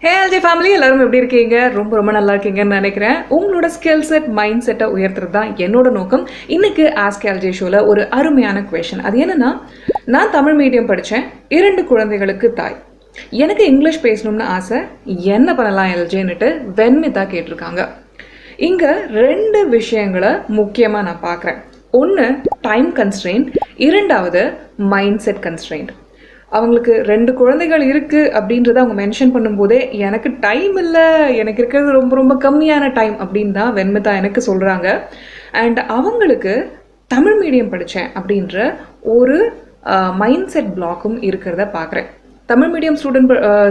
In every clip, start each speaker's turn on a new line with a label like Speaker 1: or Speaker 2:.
Speaker 1: ஹே LJfamily, எல்லாரும் எப்படி இருக்கீங்க? ரொம்ப நல்லா இருக்கீங்கன்னு நினைக்கிறேன். உங்களோட ஸ்கில் செட் மைண்ட் செட்டை உயர்த்துறது தான் என்னோட நோக்கம். இன்னைக்கு ஆஸ்க் LJ ஷோவில் ஒரு அருமையான கொஷன். அது என்னன்னா, நான் தமிழ் மீடியம் படித்தேன், 2 குழந்தைகளுக்கு தாய். எனக்கு இங்கிலீஷ் பேசணும்னு ஆசை, என்ன பண்ணலாம் LJன்னுட்டு வெண்மிதா கேட்டிருக்காங்க. இங்கே 2 விஷயங்களை முக்கியமாக நான் பார்க்குறேன். ஒன்று டைம் கன்ஸ்ட்ரெயின்ட், 2வது மைண்ட் செட் கன்ஸ்ட்ரெயின்ட். அவங்களுக்கு 2 குழந்தைகள் இருக்குது அப்படின்றத அவங்க மென்ஷன் பண்ணும்போதே எனக்கு டைம் இல்லை, எனக்கு இருக்கிறது ரொம்ப கம்மியான டைம் அப்படின்னு தான் வெண்மிதா எனக்கு சொல்கிறாங்க. அண்ட் அவங்களுக்கு தமிழ் மீடியம் படித்தேன் அப்படின்ற ஒரு மைண்ட் செட் பிளாக்கும் இருக்கிறத பார்க்குறேன். தமிழ் மீடியம்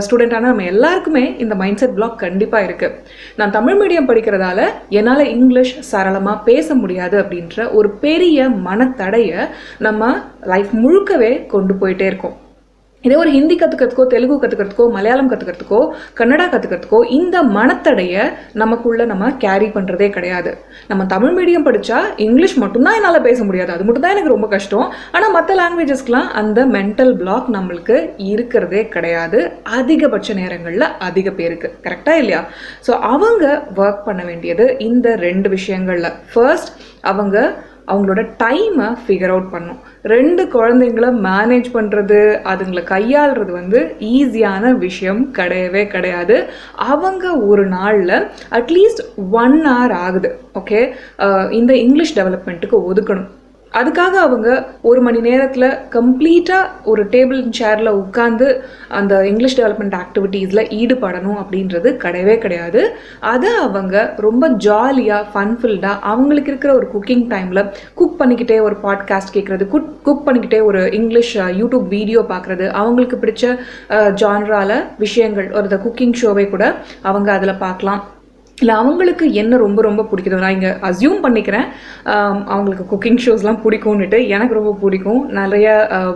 Speaker 1: ஸ்டூடெண்டான நம்ம எல்லாருக்குமே இந்த மைண்ட் செட் பிளாக் கண்டிப்பாக இருக்குது. நான் தமிழ் மீடியம் படிக்கிறதால என்னால் இங்கிலீஷ் சரளமாக பேச முடியாது அப்படின்ற ஒரு பெரிய மனத்தடையை நம்ம லைஃப் முழுக்கவே கொண்டு போயிட்டே இருக்கோம். இதே ஒரு ஹிந்தி கற்றுக்கிறதுக்கோ, தெலுங்கு கற்றுக்கிறதுக்கோ, மலையாளம் கற்றுக்கிறதுக்கோ, கன்னடா கற்றுக்கிறதுக்கோ இந்த மனத்தடையை நமக்குள்ளே நம்ம கேரி பண்ணுறதே கிடையாது. நம்ம தமிழ் மீடியம் படித்தா இங்கிலீஷ் மட்டும்தான் என்னால் பேச முடியாது, அது மட்டும் தான் எனக்கு ரொம்ப கஷ்டம். ஆனால் மற்ற லாங்குவேஜஸ்க்கெலாம் அந்த மென்டல் பிளாக் நம்மளுக்கு இருக்கிறதே கிடையாது, அதிகபட்ச நேரங்களில் அதிக பேருக்கு. கரெக்டாக இல்லையா? ஸோ அவங்க ஒர்க் பண்ண வேண்டியது இந்த 2 விஷயங்களில். ஃபர்ஸ்ட், அவங்களோட டைமை ஃபிகர் அவுட் பண்ணும். 2 குழந்தைங்கள மேனேஜ் பண்ணுறது, அதுங்களை கையாளுறது ஈஸியான விஷயம் கிடையவே கிடையாது. அவங்க ஒரு நாளில் அட்லீஸ்ட் 1 hour ஆகுது, ஓகே, இந்த இங்கிலீஷ் டெவலப்மெண்ட்டுக்கு ஒதுக்கணும். அதுக்காக அவங்க 1 மணி நேரத்தில் கம்ப்ளீட்டாக ஒரு டேபிள் சேரில் உட்காந்து அந்த இங்கிலீஷ் டெவலப்மெண்ட் ஆக்டிவிட்டீஸில் ஈடுபடணும் அப்படின்றது கிடையவே கிடையாது. அதை அவங்க ரொம்ப ஜாலியாக ஃபன்ஃபில்டாக அவங்களுக்கு இருக்கிற ஒரு குக்கிங் டைமில் குக் பண்ணிக்கிட்டே ஒரு பாட்காஸ்ட் கேட்குறது, குக் பண்ணிக்கிட்டே ஒரு இங்கிலீஷ் யூடியூப் வீடியோ பார்க்குறது, அவங்களுக்கு பிடிச்ச ஜான்ரால விஷயங்கள், ஒரு குக்கிங் ஷோவை கூட அவங்க அதில் பார்க்கலாம். இல்லை அவங்களுக்கு என்ன ரொம்ப பிடிக்குது, நான் இங்கே அஸ்யூம் பண்ணிக்கிறேன் அவங்களுக்கு குக்கிங் ஷோஸ்லாம் பிடிக்கும்னுட்டு. எனக்கு ரொம்ப பிடிக்கும் நிறைய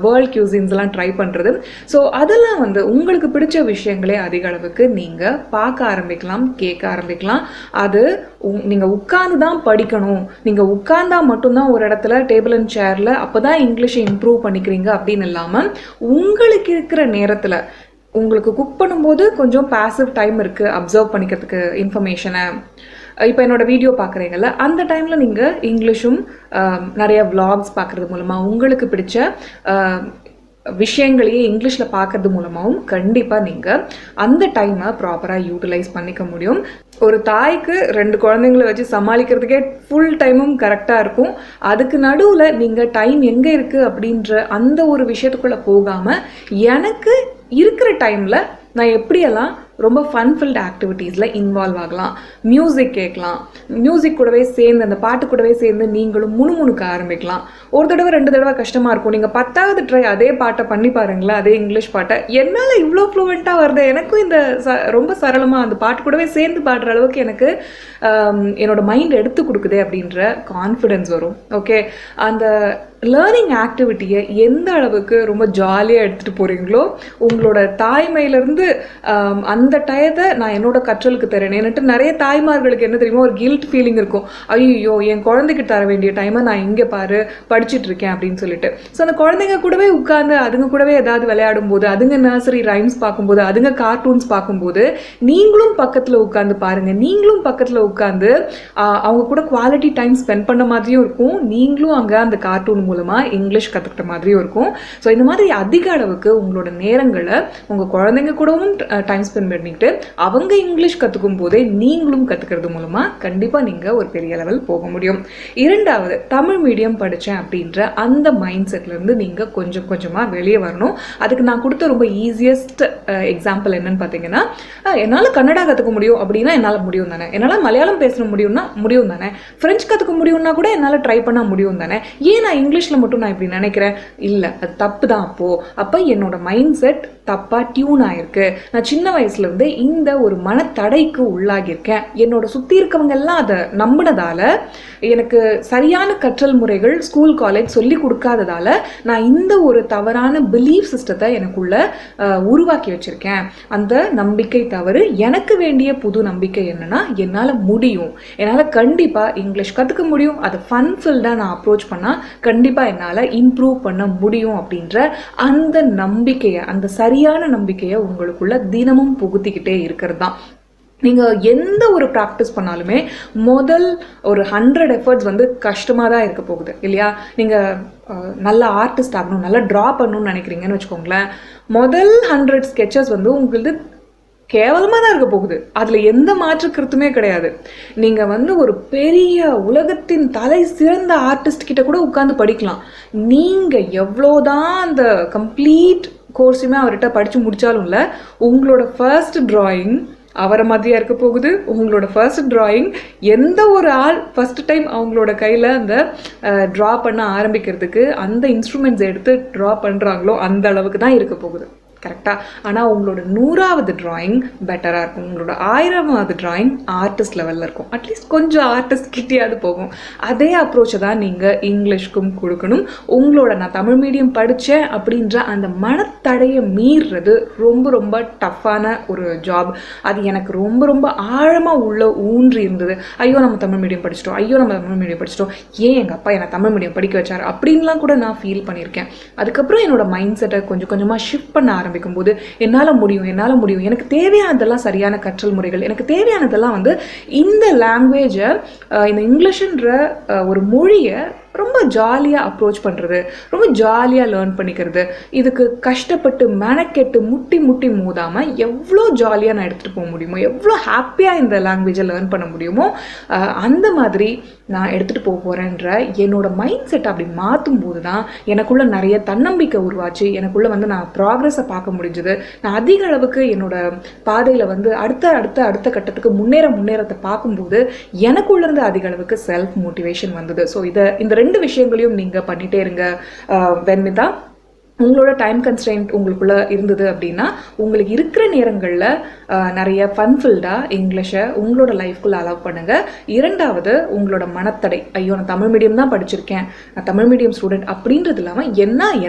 Speaker 1: வேர்ல்ட் கியூசின்ஸ்லாம் ட்ரை பண்ணுறது. ஸோ அதெல்லாம் உங்களுக்கு பிடிச்ச விஷயங்களே அதிக அளவுக்கு நீங்கள் பார்க்க ஆரம்பிக்கலாம், கேட்க ஆரம்பிக்கலாம். அது நீங்கள் உட்கார்ந்து தான் படிக்கணும், நீங்கள் உட்கார்ந்தா மட்டும்தான் ஒரு இடத்துல டேபிள் அண்ட் சேரில் அப்போ தான் இங்கிலீஷை இம்ப்ரூவ் பண்ணிக்கிறீங்க அப்படின்னு இல்லாமல், உங்களுக்கு இருக்கிற நேரத்தில் உங்களுக்கு குக் பண்ணும்போது கொஞ்சம் பேசிவ் டைம் இருக்குது அப்சர்வ் பண்ணிக்கிறதுக்கு இன்ஃபர்மேஷனை. இப்போ என்னோடய வீடியோ பார்க்குறீங்கல்ல, அந்த டைமில் நீங்கள் இங்கிலீஷும் நிறைய விளாக்ஸ் பார்க்குறது மூலமாக உங்களுக்கு பிடிச்ச விஷயங்களையே இங்கிலீஷில் பார்க்கறது மூலமாகவும் கண்டிப்பாக நீங்கள் அந்த டைமை ப்ராப்பராக யூட்டிலைஸ் பண்ணிக்க முடியும். ஒரு தாய்க்கு 2 குழந்தைங்களை வச்சு சமாளிக்கிறதுக்கே ஃபுல் டைமும் கரெக்டாக இருக்கும். அதுக்கு நடுவில் நீங்கள் டைம் எங்கே இருக்குது அப்படின்ற அந்த ஒரு விஷயத்துக்குள்ளே போகாமல், எனக்கு இருக்கிற டைமில் நான் எப்படியெல்லாம் ரொம்ப ஃபன்ஃபில்ட் ஆக்டிவிட்டீஸில் இன்வால்வ் ஆகலாம், மியூசிக் கேட்கலாம், மியூசிக் கூடவே சேர்ந்து அந்த பாட்டு கூடவே சேர்ந்து நீங்களும் முணுமுணுக்க ஆரம்பிக்கலாம். ஒரு தடவை 2 தடவை கஷ்டமாக இருக்கும், நீங்கள் 10வது ட்ரை அதே பாட்டை பண்ணி பாருங்களேன், அதே இங்கிலீஷ் பாட்டை, என்னால் இவ்வளோ ஃப்ளூவெண்ட்டாக வருது, எனக்கும் இந்த ரொம்ப சரளமாக அந்த பாட்டு கூடவே சேர்ந்து பாடுற அளவுக்கு எனக்கு என்னோடய மைண்ட் எடுத்து கொடுக்குதே அப்படின்ற கான்ஃபிடென்ஸ் வரும். ஓகே, அந்த லேர்னிங் ஆக்டிவிட்டியை எந்த அளவுக்கு ரொம்ப ஜாலியாக எடுத்துகிட்டு போகிறீங்களோ, உங்களோட தாய்மையிலேருந்து அந்த டயத்தை நான் என்னோட கற்றலுக்கு தரேன். ஏன்னுட்டு நிறைய தாய்மார்களுக்கு என்ன தெரியுமா, ஒரு கில்ட் ஃபீலிங் இருக்கும், ஐயோ என் குழந்தைக்கு தர வேண்டிய டைமை நான் இங்கே பாரு படிச்சுட்டு இருக்கேன் அப்படின்னு சொல்லிட்டு. ஸோ அந்த குழந்தைங்க கூடவே உட்காந்து அதுங்க கூடவே ஏதாவது விளையாடும் போது, அதுங்க நர்சரி ரைம்ஸ் பார்க்கும்போது, அதுங்க கார்ட்டூன்ஸ் பார்க்கும்போது நீங்களும் பக்கத்தில் உட்காந்து பாருங்கள். நீங்களும் பக்கத்தில் உட்காந்து அவங்க கூட குவாலிட்டி டைம் ஸ்பெண்ட் பண்ண மாதிரியும் இருக்கும், நீங்களும் அங்கே அந்த கார்ட்டூன் மூலமாக இங்கிலீஷ் கற்றுக்கிட்ட மாதிரியும் இருக்கும். ஸோ இந்த மாதிரி அதிக அளவுக்கு உங்களோட நேரங்களை உங்கள் குழந்தைங்க கூடவும் டைம் ஸ்பெண்ட் பண்ணிட்டு அவங்க இங்கிலீஷ் கற்றுக்கும் போதே நீங்களும் கற்றுக்கிறது மூலமாக கண்டிப்பாக நீங்கள் ஒரு பெரிய லெவல் போக முடியும். 2வது, தமிழ் மீடியம் படித்தேன் அப்படின்ற அந்த மைண்ட் செட்லேருந்து நீங்கள் கொஞ்சமாக வெளியே வரணும். அதுக்கு நான் கொடுத்த ரொம்ப ஈஸியஸ்ட் எக்ஸாம்பிள் என்னன்னு பார்த்தீங்கன்னா, என்னால் கன்னடா கற்றுக்க முடியும் அப்படின்னா என்னால் முடியும் தானே, என்னால் மலையாளம் பேச முடியும்னா முடியும் தானே, ஃப்ரெஞ்ச் கற்றுக்க முடியும்னா கூட என்னால் ட்ரை பண்ண முடியும் தானே, ஏன் நான் இங்கிலீஷில் மட்டும் நான் இப்படி நினைக்கிறேன்? இல்லை, அது தப்பு தான். அப்போ என்னோட மைண்ட் செட் தப்பாக டியூன் ஆகிருக்கு. நான் சின்ன வயசுலேருந்தே இந்த ஒரு மனத்தடைக்கு உள்ளாகியிருக்கேன். என்னோட சுற்றி இருக்கவங்க எல்லாம் அதை நம்பினதால, எனக்கு சரியான கற்றல் முறைகள் ஸ்கூல் காலேஜ் சொல்லி கொடுக்காததால நான் இந்த ஒரு தவறான பிலீஃப் சிஸ்டத்தை எனக்குள்ள உருவாக்கி வச்சுருக்கேன். அந்த நம்பிக்கை தவறு. எனக்கு வேண்டிய புது நம்பிக்கை என்னன்னா, என்னால் முடியும், என்னால் கண்டிப்பாக இங்கிலீஷ் கற்றுக்க முடியும். அதை ஃபன்ஃபில்டாக நான் அப்ரோச் பண்ணால் கண்டிப்பாக கண்டிப்பாக என்னால் இம்ப்ரூவ் பண்ண முடியும் அப்படின்ற அந்த நம்பிக்கையை, அந்த சரியான நம்பிக்கையை உங்களுக்குள்ள தினமும் புகுத்திக்கிட்டே இருக்கிறது தான். நீங்கள் எந்த ஒரு ப்ராக்டிஸ் பண்ணாலுமே முதல் ஒரு 100 எஃபர்ட்ஸ் வந்து கஷ்டமாக தான் இருக்க போகுது இல்லையா? நீங்கள் நல்ல ஆர்டிஸ்ட் ஆகணும், நல்லா ட்ரா பண்ணணும்னு நினைக்கிறீங்கன்னு வச்சுக்கோங்களேன், முதல் 100 ஸ்கெச்சஸ் வந்து உங்களுக்கு கேவலமாக தான் இருக்க போகுது. அதில் எந்த மாற்று கருத்துமே கிடையாது. நீங்கள் வந்து ஒரு பெரிய உலகத்தின் தலை சிறந்த ஆர்டிஸ்ட் கிட்ட கூட உட்காந்து படிக்கலாம். நீங்கள் எவ்வளோதான் அந்த கம்ப்ளீட் கோர்ஸுமே அவர்கிட்ட படித்து முடித்தாலும் இல்லை, உங்களோட ஃபர்ஸ்ட் ட்ராயிங் அவரை மாதிரியாக இருக்க போகுது. உங்களோட ஃபர்ஸ்ட் ட்ராயிங் எந்த ஒரு ஆள் ஃபர்ஸ்ட் டைம் அவங்களோட கையில் அந்த ட்ரா பண்ண ஆரம்பிக்கிறதுக்கு அந்த இன்ஸ்ட்ருமெண்ட்ஸ் எடுத்து ட்ரா பண்ணுறாங்களோ அந்த அளவுக்கு தான் இருக்க போகுது. கரெக்டாக? ஆனால் உங்களோட 100வது ட்ராயிங் பெட்டராக இருக்கும். உங்களோட 1000வது ட்ராயிங் ஆர்டிஸ்ட் லெவலில் இருக்கும். அட்லீஸ்ட் கொஞ்சம் ஆர்டிஸ்ட் கிட்டேயாவது போகும். அதே அப்ரோச்சை தான் நீங்கள் இங்கிலீஷ்க்கும் கொடுக்கணும். உங்களோட நான் தமிழ் மீடியம் படித்தேன் அப்படின்ற அந்த மனத்தடையை மீறுறது ரொம்ப ரொம்ப டஃப்பான ஒரு ஜாப். அது எனக்கு ரொம்ப ரொம்ப ஆழமாக உள்ள ஊன்றி இருந்தது. ஐயோ நம்ம தமிழ் மீடியம் படிச்சிட்டோம், ஐயோ நம்ம தமிழ் மீடியம் படிச்சிட்டோம், ஏன் எங்கள் அப்பா என்னை தமிழ் மீடியம் படிக்க வச்சார் அப்படின்லாம் கூட நான் ஃபீல் பண்ணியிருக்கேன். அதுக்கப்புறம் என்னோட மைண்ட் செட்டை கொஞ்சம் கொஞ்சமாக ஷிஃப்ட் பண்ண ஆரம்பிக்கும்போது என்னால் முடியும், எனக்கு தேவையானதெல்லாம் சரியான கற்றல் முறைகள், எனக்கு தேவையானதெல்லாம் வந்து இந்த லாங்குவேஜை, இந்த இங்கிலீஷ்ன்ற ஒரு மொழியை ரொம்ப ஜாலியாக அப்ரோச் பண்ணுறது, ரொம்ப ஜாலியாக லேர்ன் பண்ணிக்கிறது, இதுக்கு கஷ்டப்பட்டு மெனக்கெட்டு முட்டி முட்டி மோதாமல் எவ்வளோ ஜாலியாக நான் எடுத்துகிட்டு போக முடியுமோ, எவ்வளோ ஹாப்பியாக இந்த லாங்குவேஜை லேர்ன் பண்ண முடியுமோ அந்த மாதிரி நான் எடுத்துகிட்டு போக போகிறேன்ற என்னோட மைண்ட் செட் அப்படி மாற்றும் போது தான் எனக்குள்ளே நிறைய தன்னம்பிக்கை உருவாச்சு. எனக்குள்ளே வந்து நான் ப்ராக்ரெஸை பார்க்க முடிஞ்சுது. நான் அதிக அளவுக்கு என்னோட பாதையில் வந்து அடுத்த கட்டத்துக்கு முன்னேறத்தை பார்க்கும்போது எனக்குள்ளேருந்து அதிக அளவுக்கு செல்ஃப் மோட்டிவேஷன் வந்தது. ஸோ இந்த 2 விஷயங்களையும் நீங்கள் பண்ணிகிட்டே இருங்க வெண்மிதா. உங்களோட டைம் கன்ஸ்ட்ரெயின்ட் உங்களுக்குள்ளே இருந்தது அப்படின்னா உங்களுக்கு இருக்கிற நேரங்களில் நிறைய ஃபன்ஃபில்டாக இங்கிலீஷை உங்களோட லைஃப்குள்ளே அலோவ் பண்ணுங்கள். 2வது, உங்களோட மனத்தடை, ஐயோ நான் தமிழ் மீடியம் தான் படிச்சிருக்கேன், நான் தமிழ் மீடியம் ஸ்டூடெண்ட் அப்படின்றது இல்லாமல்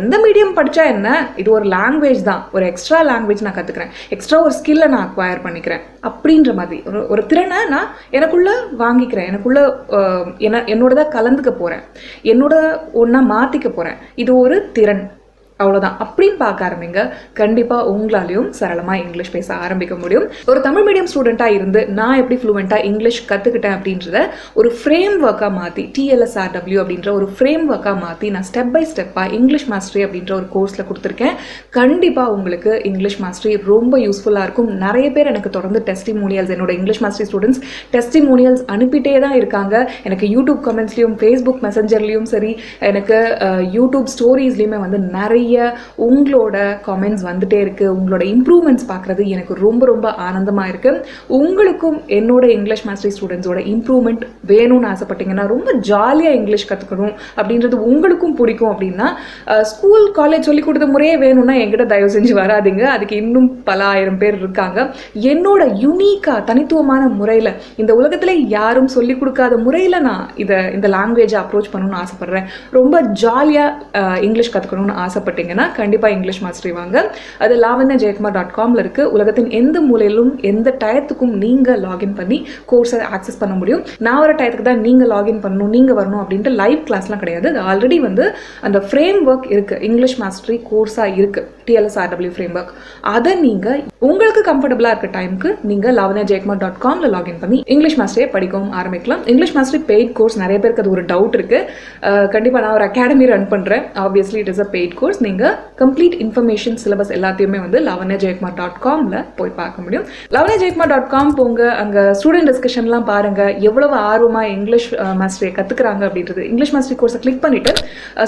Speaker 1: எந்த மீடியம் படித்தா என்ன, இது ஒரு லாங்குவேஜ் தான், ஒரு எக்ஸ்ட்ரா லாங்குவேஜ் நான் கற்றுக்கிறேன், எக்ஸ்ட்ரா ஒரு ஸ்கில்லை நான் அக்வயர் பண்ணிக்கிறேன் அப்படின்ற மாதிரி ஒரு திறனை நான் எனக்குள்ளே வாங்கிக்கிறேன், எனக்குள்ளே என்னோடதாக கலந்துக்க போகிறேன், என்னோட ஒன்றா மாற்றிக்க போகிறேன். இது ஒரு திறன், அவ்வளோதான் அப்படின்னு பார்க்க ஆரம்பிங்க. கண்டிப்பாக உங்களாலையும் சரளமாக இங்கிலீஷ் பேச ஆரம்பிக்க முடியும். ஒரு தமிழ் மீடியம் ஸ்டூடெண்ட்டாக இருந்து நான் எப்படி ஃப்ளூவெண்ட்டாக இங்கிலீஷ் கற்றுக்கிட்டேன் அப்படின்றத ஒரு ஃப்ரேம் ஒர்க்காக மாற்றி, TLSRW அப்படின்ற ஒரு ஃப்ரேம் ஒர்க்காக மாற்றி நான் ஸ்டெப் பை ஸ்டெப்பாக இங்கிலீஷ் மாஸ்டரி அப்படின்ற ஒரு கோர்ஸில் கொடுத்துருக்கேன். கண்டிப்பாக உங்களுக்கு இங்கிலீஷ் மாஸ்டரி ரொம்ப யூஸ்ஃபுல்லாக இருக்கும். நிறைய பேர் எனக்கு தொடர்ந்து டெஸ்டிமோனியல்ஸ், என்னோட இங்கிலீஷ் மாஸ்டரி ஸ்டூடெண்ட்ஸ் டெஸ்டிமோனியல்ஸ் அனுப்பிட்டே தான் இருக்காங்க. எனக்கு யூடியூப் கமெண்ட்ஸ்லையும் ஃபேஸ்புக் மெசஞ்சர்லையும் சரி, எனக்கு யூடியூப் ஸ்டோரிஸ்லையுமே வந்து நிறைய உங்களோட காமெண்ட்ஸ் வந்துட்டே இருக்கு. உங்களோட இம்ப்ரூவ்மெண்ட்ஸ் பார்க்குறது எனக்கு ரொம்ப ரொம்ப ஆனந்தமாக இருக்கு. உங்களுக்கும் என்னோட இங்கிலீஷ் மாஸ்டரி ஸ்டூடெண்ட்ஸோட இம்ப்ரூவ்மெண்ட் வேணும்னு ஆசைப்பட்டீங்கன்னா, ரொம்ப ஜாலியாக இங்கிலீஷ் கற்றுக்கணும் அப்படின்றது உங்களுக்கும் பிடிக்கும் அப்படின்னா, ஸ்கூல் காலேஜ் சொல்லிக் கொடுத்த முறையே வேணும்னா என்கிட்ட தயவு செஞ்சு வராதிங்க. அதுக்கு இன்னும் பல ஆயிரம் பேர் இருக்காங்க. என்னோட யூனிக்காக தனித்துவமான முறையில், இந்த உலகத்தில் யாரும் சொல்லிக் கொடுக்காத முறையில் நான் இந்த லாங்குவேஜை அப்ரோச் பண்ணணும்னு ஆசைப்பட்றேன். ரொம்ப ஜாலியாக இங்கிலீஷ் கற்றுக்கணும்னு ஆசைப்பட்டீங்கன்னா கண்டிப்பாக இங்கிலீஷ் மாஸ்டரி வாங்க. அது lavanyajaykumar.comல இருக்கு. உலகத்தின் எந்த மூலையிலும் எந்த டயத்துக்கும் நீங்கள் லாகின் பண்ணி கோர்ஸை ஆக்சஸ் பண்ண முடியும். நான் ஒரு டயத்துக்கு தான் நீங்கள் லாகின் பண்ணணும், நீங்கள் வரணும் அப்படின்ட்டு லைவ் கிளாஸ்லாம் கிடையாது. அது ஆல்ரெடி வந்து அந்த ஃப்ரேம் ஒர்க் இருக்குது, இங்கிலீஷ் மாஸ்டரி கோர்ஸாக இருக்குது, TLSRW ஃப்ரேம் ஒர்க். அதை நீங்கள் உங்களுக்கு கம்ஃபர்டபுளாக இருக்க டைமுக்கு நீங்கள் lavanyajaykumar.comல லாகின் பண்ணி இங்கிலீஷ் மாஸ்டரியை படிக்கவும் ஆரம்பிக்கலாம். English mastery paid course. நிறைய பேருக்கு அது ஒரு டவுட் இருக்குது. கண்டிப்பாக நான் ஒரு அகாடமி ரன் பண்ணுறேன். Obviously it is a paid course. நீங்கள் கம்ப்ளீட் இன்ஃபர்மேஷன் சிலபஸ் எல்லாத்தையுமே வந்து lavanyajaykumar.comல போய் பார்க்க முடியும். lavanyajaykumar.com போங்க. அங்கே ஸ்டூடெண்ட் டிஸ்கஷன்லாம் பாருங்கள். எவ்வளவு ஆர்வமாக இங்கிலீஷ் மாஸ்டரியை கற்றுக்குறாங்க அப்படின்றது. இங்கிலீஷ் மாஸ்டரி கோர்ஸை கிளிக் பண்ணிவிட்டு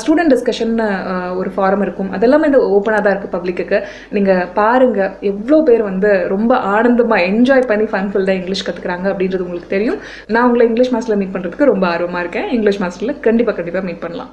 Speaker 1: ஸ்டூடெண்ட் டிஸ்கஷன் ஒரு ஃபாரம் இருக்கும். அதெல்லாமே இந்த ஓப்பனாக தான் இருக்குது பப்ளிக்கு. நீங்கள் பாருங்கள் எவ்வளோ பேர் வந்து ரொம்ப ஆனந்தமாக என்ஜாய் பண்ணி ஃபன்ஃபுல்லாக இங்கிலீஷ் கற்றுக்குறாங்க அப்படின்றது உங்களுக்கு தெரியும். நான் உங்களை இங்கிலீஷ் மாஸ்டரில் மீட் பண்ணுறதுக்கு ரொம்ப ஆர்வமாக இருக்கேன். இங்கிலீஷ் மாஸ்டரில் கண்டிப்பாக மீட் பண்ணலாம்.